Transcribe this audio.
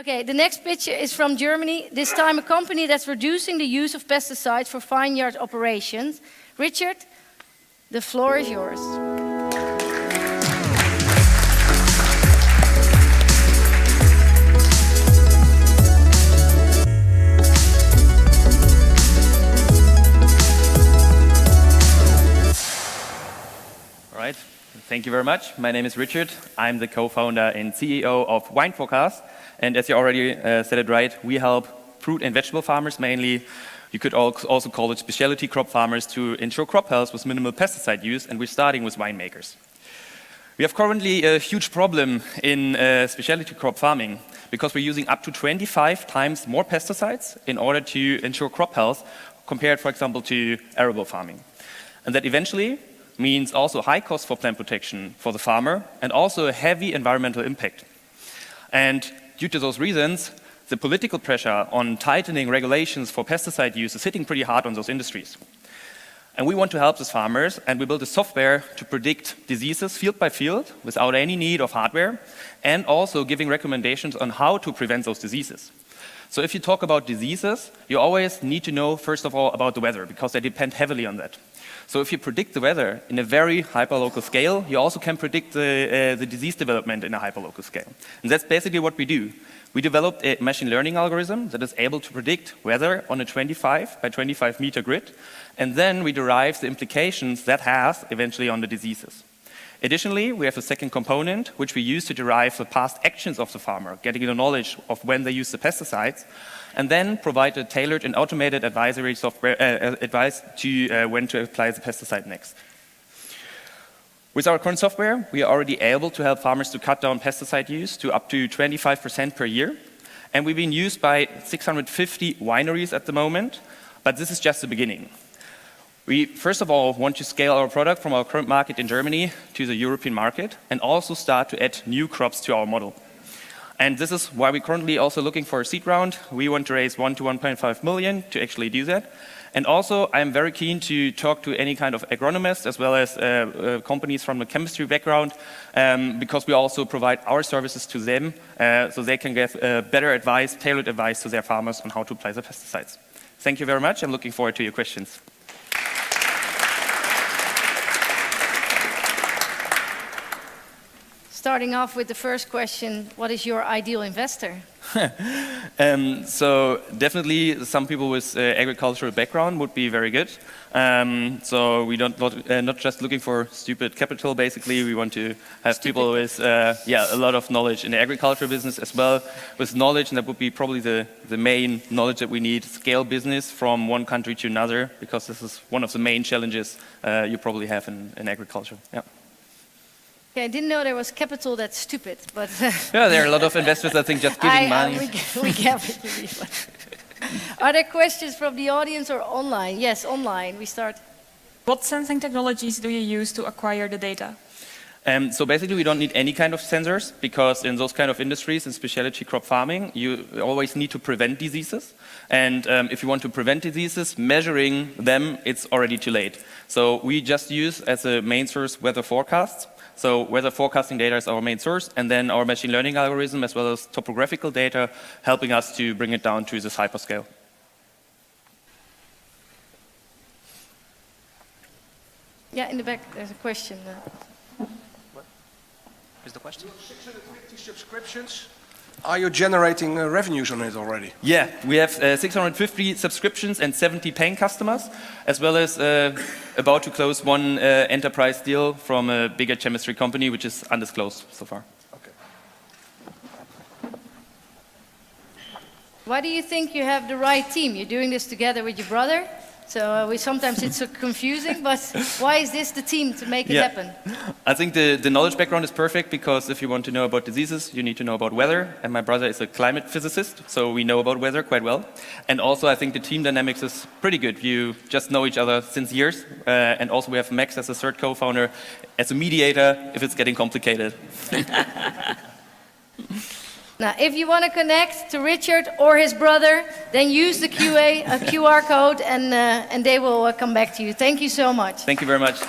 Okay, the next picture is from Germany. This time a company that's reducing the use of pesticides for vineyard operations. Richard, the floor is yours. All right, thank you very much. My name is Richard. I'm the co-founder and CEO of VineForecast. And as you already said it right, we help fruit and vegetable farmers mainly. You could also call it specialty crop farmers to ensure crop health with minimal pesticide use, and we're starting with winemakers. We have currently a huge problem in specialty crop farming because we're using up to 25 times more pesticides in order to ensure crop health compared, for example, to arable farming. And that eventually means also high cost for plant protection for the farmer and also a heavy environmental impact. And due to those reasons, the political pressure on tightening regulations for pesticide use is hitting pretty hard on those industries. And we want to help these farmers, and we built a software to predict diseases field by field without any need of hardware, and also giving recommendations on how to prevent those diseases. So if you talk about diseases, you always need to know, first of all, about the weather, because they depend heavily on that. So if you predict the weather in a very hyperlocal scale, you also can predict the disease development in a hyperlocal scale. And that's basically what we do. We developed a machine learning algorithm that is able to predict weather on a 25 by 25 meter grid, and then we derive the implications that has eventually on the diseases. Additionally, we have a second component which we use to derive the past actions of the farmer, getting the knowledge of when they use the pesticides, and then provide a tailored and automated advisory software advice to when to apply the pesticide next. With our current software, we are already able to help farmers to cut down pesticide use to up to 25% per year, and we've been used by 650 wineries at the moment, but this is just the beginning. We, first of all, want to scale our product from our current market in Germany to the European market and also start to add new crops to our model. And this is why we're currently also looking for a seed round. We want to raise 1 to 1.5 million to actually do that. And also, I'm very keen to talk to any kind of agronomist as well as companies from the chemistry background because we also provide our services to them so they can give better advice, tailored advice to their farmers on how to apply the pesticides. Thank you very much. I'm looking forward to your questions. Starting off with the first question, what is your ideal investor? So definitely some people with agricultural background would be very good. So we not just looking for stupid capital, basically. We want to have people with a lot of knowledge in the agricultural business as well, with knowledge, and that would be probably the main knowledge that we need, scale business from one country to another, because this is one of the main challenges you probably have in agriculture. Yeah. Okay, I didn't know there was capital that's stupid, but... yeah, there are a lot of investors that think just giving money... we get what you mean. Are there questions from the audience or online? Yes, online. We start. What sensing technologies do you use to acquire the data? So basically we don't need any kind of sensors because in those kind of industries, in specialty crop farming, you always need to prevent diseases. And if you want to prevent diseases, measuring them, it's already too late. So we just use as a main source weather forecasts. So weather forecasting data is our main source, and then our machine learning algorithm as well as topographical data helping us to bring it down to this hyperscale. Yeah, in the back there's a question. What is the question? 650 subscriptions. Are you generating revenues on it already? Yeah, we have 650 subscriptions and 70 paying customers, as well as about to close one enterprise deal from a bigger chemistry company, which is undisclosed so far. Okay. Why do you think you have the right team? You're doing this together with your brother, so sometimes it's so confusing, but why is this the team to make it happen? I think the knowledge background is perfect because if you want to know about diseases, you need to know about weather, and my brother is a climate physicist, so we know about weather quite well. And also I think the team dynamics is pretty good. You just know each other since years, and also we have Max as a third co-founder, as a mediator if it's getting complicated. Now, if you want to connect to Richard or his brother, then use the QR code and they will come back to you. Thank you so much. Thank you very much.